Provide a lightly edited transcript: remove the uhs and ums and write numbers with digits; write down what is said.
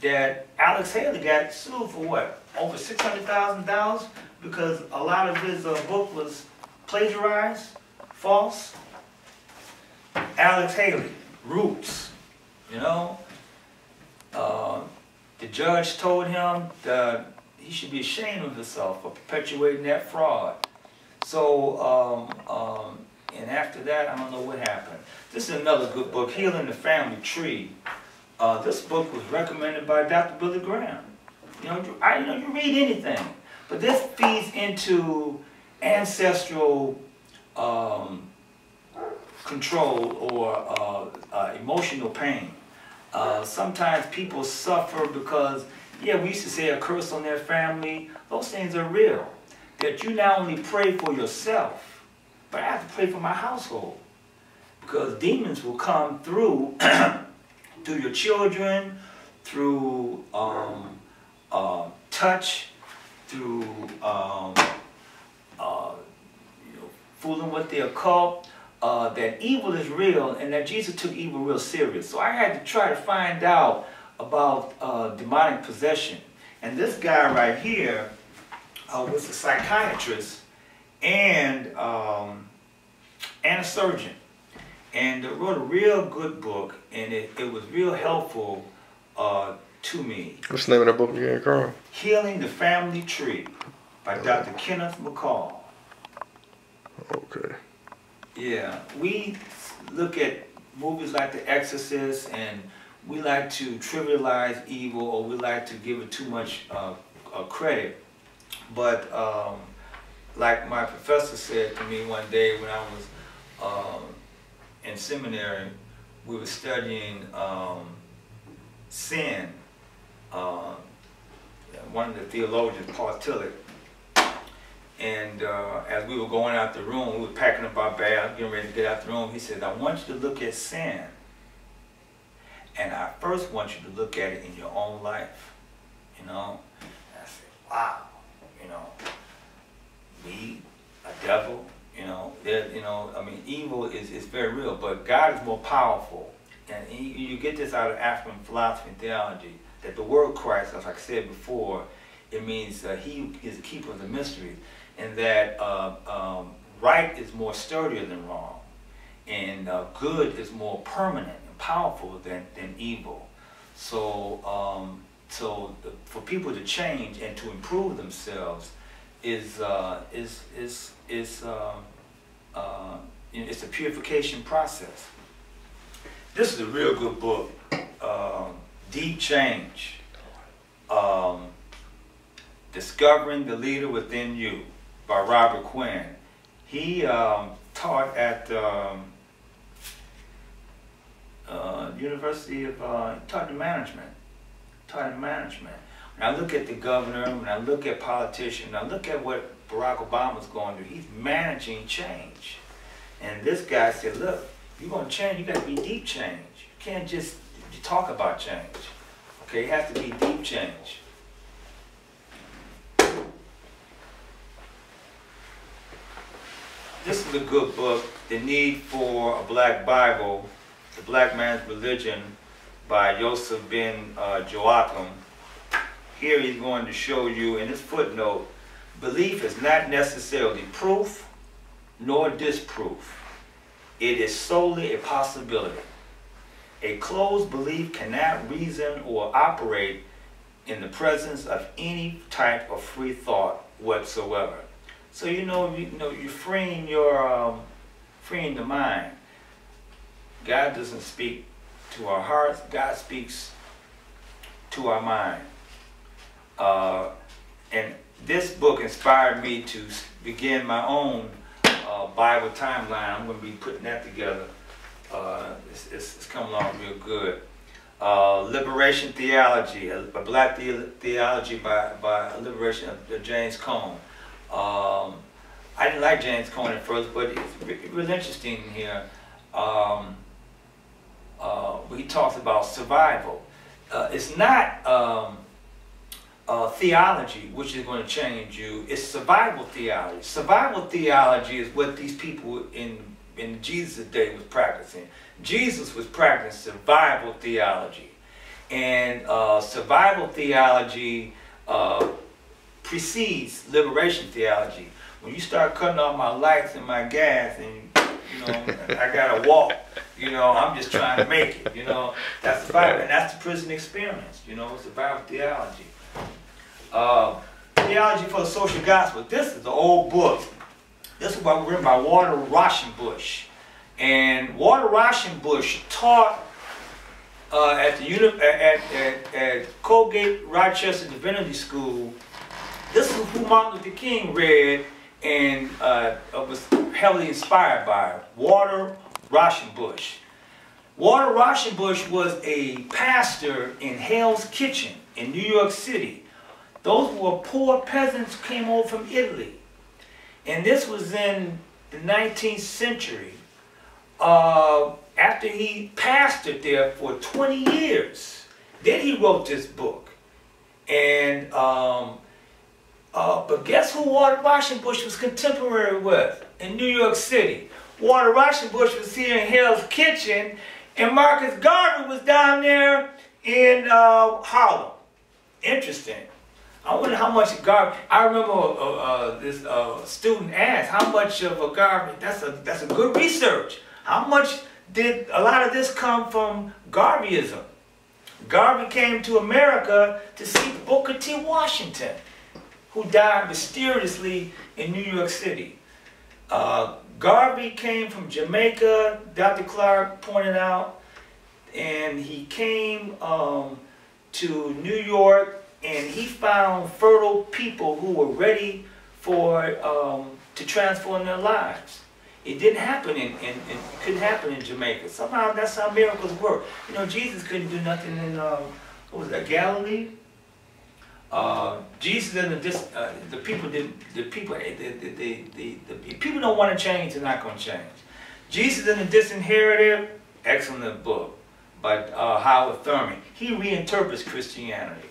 that Alex Haley got sued for what? Over $600,000 because a lot of his book was plagiarized, false. Alex Haley, Roots, you know. The judge told him that he should be ashamed of himself for perpetuating that fraud. So, and after that, I don't know what happened. This is another good book, Healing the Family Tree. This book was recommended by Dr. Billy Graham. You know, you read anything, but this feeds into ancestral control or emotional pain. Sometimes people suffer because, yeah, we used to say a curse on their family. Those things are real. That you not only pray for yourself, but I have to pray for my household. Because demons will come through, through your children, through touch, through fooling with the occult. That evil is real and that Jesus took evil real serious. So I had to try to find out about demonic possession. And this guy right here was a psychiatrist and a surgeon. And wrote a real good book, and it was real helpful to me. What's the name of that book again, Carl? Healing the Family Tree by Dr. Kenneth McCall. Okay. Yeah, we look at movies like The Exorcist, and we like to trivialize evil, or we like to give it too much credit. But like my professor said to me one day when I was in seminary, we were studying sin. One of the theologians, Paul Tillich, and as we were going out the room, we were packing up our bags, getting ready to get out the room, he said, I want you to look at sin. And I first want you to look at it in your own life. You know? And I said, wow, you know, me, a devil, you know, I mean, evil is very real, but God is more powerful. And you get this out of African philosophy and theology, that the word Christ, as I said before, it means he is the keeper of the mysteries. And that right is more sturdier than wrong, and good is more permanent and powerful than evil. So, for people to change and to improve themselves it's a purification process. This is a real good book, Deep Change, Discovering the Leader Within You, by Robert Quinn. He taught at University of, taught in management. When I look at the governor, when I look at politicians, when I look at what Barack Obama's going through, he's managing change. And this guy said, look, if you're going to change, you got to be deep change. You can't just talk about change. Okay, it has to be deep change. This is a good book, The Need for a Black Bible, The Black Man's Religion by Yosef Ben Joachim. Here he's going to show you in his footnote, belief is not necessarily proof nor disproof. It is solely a possibility. A closed belief cannot reason or operate in the presence of any type of free thought whatsoever. So you're freeing freeing the mind. God doesn't speak to our hearts. God speaks to our mind. And this book inspired me to begin my own Bible timeline. I'm going to be putting that together. It's coming along real good. Liberation Theology, a Black Theology by Liberation of James Cone. I didn't like James Cone at first, but it's really interesting here. He talks about survival. It's not theology which is going to change you. It's survival theology. Survival theology is what these people in Jesus' day was practicing. Jesus was practicing survival theology. And survival theology precedes liberation theology. When you start cutting off my lights and my gas, and I gotta walk, I'm just trying to make it, that's survival, and that's the prison experience, survival theology. Theology for the Social Gospel. This is an old book. This is written by Walter Rauschenbusch. And Walter Rauschenbusch taught at Colgate Rochester Divinity School. This is who Martin Luther King read and was heavily inspired by, Walter Rauschenbusch. Walter Rauschenbusch was a pastor in Hell's Kitchen in New York City. Those were poor peasants who came over from Italy. And this was in the 19th century. After he pastored there for 20 years, then he wrote this book. And but guess who Walter Rauschenbusch was contemporary with in New York City? Walter Rauschenbusch was here in Hell's Kitchen, and Marcus Garvey was down there in Harlem. Interesting. I wonder how much Garvey. I remember this student asked how much of a Garvey. That's a good research. How much did a lot of this come from Garveyism? Garvey came to America to see Booker T. Washington, who died mysteriously in New York City. Garvey came from Jamaica, Dr. Clark pointed out, and he came to New York, and he found fertile people who were ready for to transform their lives. It didn't happen it couldn't happen in Jamaica. Somehow that's how miracles work. Jesus couldn't do nothing in what was that, Galilee? Jesus and the people don't want to change, they're not going to change. Jesus and the Disinherited, excellent book by Howard Thurman. He reinterprets Christianity.